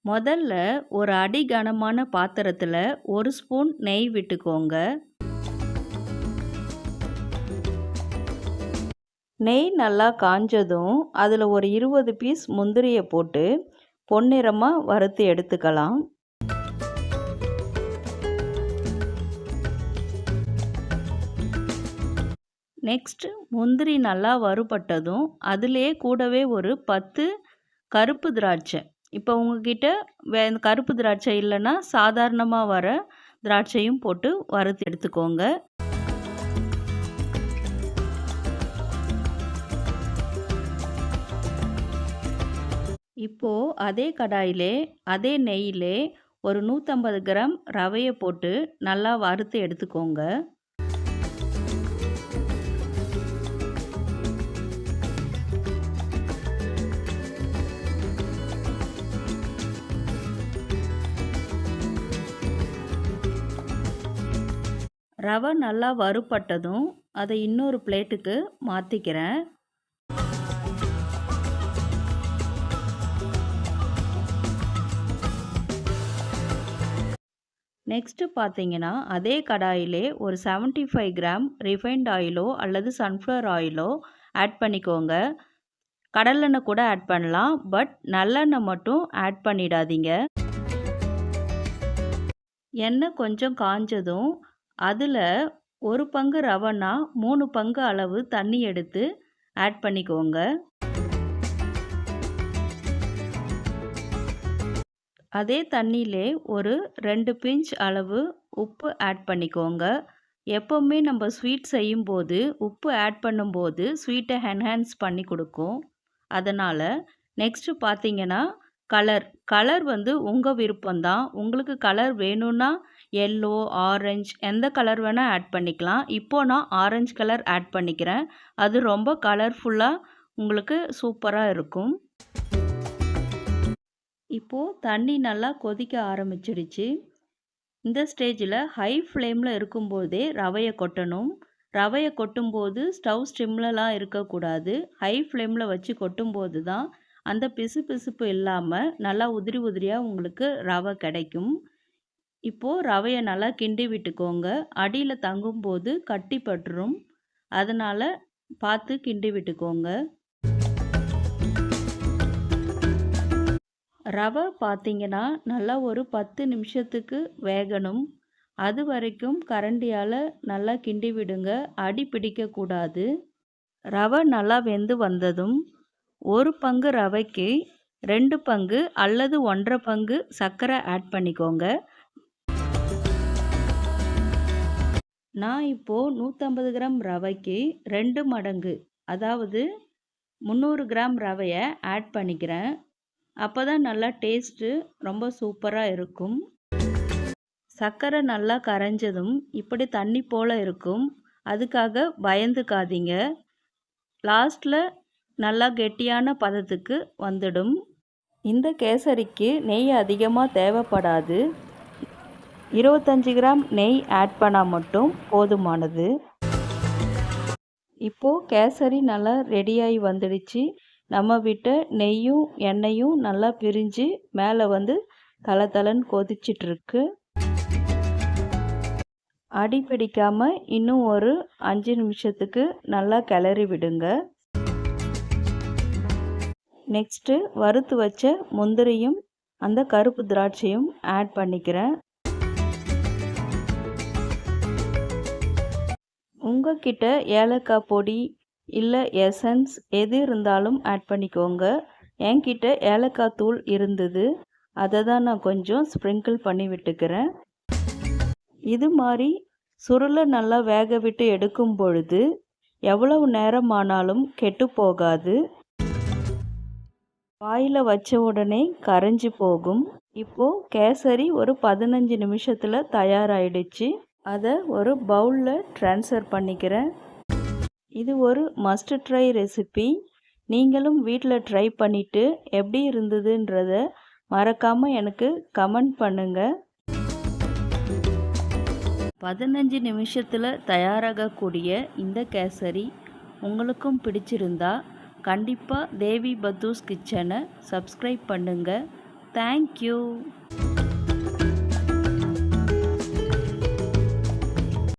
முதல்ல ஒரு அடி கனமான பாத்திரத்தில் 1 ஸ்பூன் நெய் விட்டுக்கோங்க. நெய் நல்லா காஞ்சதும் அதில் ஒரு 20 பீஸ் முந்திரியை போட்டு பொன்னிறமாக வறுத்து எடுத்துக்கலாம். நெக்ஸ்ட் முந்திரி நல்லா வறுபட்டதும் அதிலே கூடவே ஒரு 10 கருப்பு திராட்சை. இப்போ உங்ககிட்ட கருப்பு திராட்சை இல்லைன்னா சாதாரணமாக வர திராட்சையும் போட்டு வறுத்து எடுத்துக்கோங்க. இப்போது அதே கடாயிலே அதே நெய்யிலே ஒரு 150 கிராம் ரவையை போட்டு நல்லா வறுத்து எடுத்துக்கோங்க. ரவை நல்லா வறுபட்டதும் அதை இன்னொரு பிளேட்டுக்கு மாற்றிக்கிறேன். நெக்ஸ்ட்டு பார்த்தீங்கன்னா அதே கடாயிலே ஒரு 75 கிராம் ரிஃபைண்ட் ஆயிலோ அல்லது சன்ஃப்ளவர் ஆயிலோ ஆட் பண்ணிக்கோங்க. கடலெண்ணெய் கூட ஆட் பண்ணலாம், பட் நல்லெண்ணெய் மட்டும் ஆட் பண்ணிடாதீங்க. எண்ணெய் கொஞ்சம் காஞ்சதும் அதில் 1 பங்கு ரவைனா 3 பங்கு அளவு தண்ணி எடுத்து ஆட் பண்ணிக்கோங்க. அதே தண்ணியிலே ஒரு 2 பிஞ்ச் அளவு உப்பு ஆட் பண்ணிக்கோங்க. எப்போவுமே நம்ம ஸ்வீட் செய்யும்போது உப்பு ஆட் பண்ணும்போது ஸ்வீட்டை என்ஹான்ஸ் பண்ணி கொடுக்கும். அதனால் நெக்ஸ்ட்டு பார்த்தீங்கன்னா கலர் உங்கள் விருப்பம்தான். உங்களுக்கு கலர் வேணும்னா எல்லோ, ஆரஞ்சு எந்த கலர் வேணால் ஆட் பண்ணிக்கலாம். இப்போது நான் ஆரஞ்சு கலர் ஆட் பண்ணிக்கிறேன். அது ரொம்ப கலர்ஃபுல்லாக உங்களுக்கு சூப்பராக இருக்கும். இப்போது தண்ணி நல்லா கொதிக்க ஆரம்பிச்சிடுச்சு. இந்த ஸ்டேஜில் ஹை ஃப்ளேமில் இருக்கும்போதே ரவையை கொட்டணும். ரவையை கொட்டும்போது ஸ்டவ் ஸ்டிம்லலாம் இருக்கக்கூடாது. ஹை ஃப்ளேமில் வச்சு கொட்டும்போது தான் அந்த பிசுபிசுப்பு இல்லாமல் நல்லா உதிரி உதிரியாக உங்களுக்கு ரவை கிடைக்கும். இப்போது ரவையை நல்லா கிண்டி விட்டுக்கோங்க. அடியில் தங்கும்போது கட்டி பட்டுரும். அதனால் பார்த்து கிண்டி விட்டுக்கோங்க. ரவை பார்த்தீங்கன்னா நல்லா ஒரு 10 நிமிஷத்துக்கு வேகணும். அது வரைக்கும் கரண்டியால் நல்லா கிண்டி விடுங்க. அடி பிடிக்கக்கூடாது. ரவை நல்லா வெந்து வந்ததும் 1 பங்கு ரவைக்கு 2 பங்கு அல்லது 1.5 பங்கு சர்க்கரை ஆட் பண்ணிக்கோங்க. நான் இப்போது 150 கிராம் ரவைக்கு 2 மடங்கு, அதாவது 300 கிராம் ரவையை ஆட் பண்ணிக்கிறேன். அப்போ தான் நல்லா டேஸ்ட்டு ரொம்ப சூப்பராக இருக்கும். சர்க்கரை நல்லா கரைஞ்சதும் இப்படி தண்ணி போல் இருக்கும். அதுக்காக பயந்துக்காதீங்க. லாஸ்ட்டில் நல்லா கெட்டியான பதத்துக்கு வந்துடும். இந்த கேசரிக்கு நெய் அதிகமாக தேவைப்படாது. 25 கிராம் நெய் ஆட் பண்ணால் மட்டும் போதுமானது. இப்போது கேசரி நல்லா ரெடியாகி வந்துடுச்சு. நம்ம விட்ட நெய்யும் எண்ணெயும் நல்லா பிரிஞ்சு மேலே தளன்னு கொதிச்சிட்ருக்கு. அடி பிடிக்காமல் இன்னும் ஒரு 5 நிமிஷத்துக்கு நல்லா கிளறி விடுங்க. நெக்ஸ்ட்டு வறுத்து வச்ச முந்திரியும் அந்த கருப்பு திராட்சையும் ஆட் பண்ணிக்கிறேன். உங்ககிட்ட ஏலக்காய் பொடி இல்லை எசன்ஸ் எது இருந்தாலும் ஆட் பண்ணிக்கோங்க. என்கிட்ட ஏலக்காய் தூள் இருந்தது, அதை தான் நான் கொஞ்சம் ஸ்ப்ரிங்கிள் பண்ணி விட்டுக்கிறேன். இது மாதிரி சுருளை நல்லா வேக விட்டு எடுக்கும் பொழுது எவ்வளவு நேரம் ஆனாலும் கெட்டு போகாது. வாயில் வச்ச உடனே கரைஞ்சி போகும். இப்போது கேசரி ஒரு 15 நிமிஷத்தில் தயாராகிடுச்சு. அதை ஒரு பவுலில் ட்ரான்ஸ்ஃபர் பண்ணிக்கிறேன். இது ஒரு மஸ்ட் ட்ரை ரெசிபி. நீங்களும் வீட்டில் ட்ரை பண்ணிவிட்டு எப்படி இருந்ததுன்றத மறக்காமல் எனக்கு கமெண்ட் பண்ணுங்கள். 15 நிமிஷத்தில் தயாராகக்கூடிய இந்த கேசரி உங்களுக்கும் பிடிச்சிருந்தா கண்டிப்பாக தேவி பத்தூஸ் கிச்சனை சப்ஸ்கிரைப் பண்ணுங்கள். Thank you.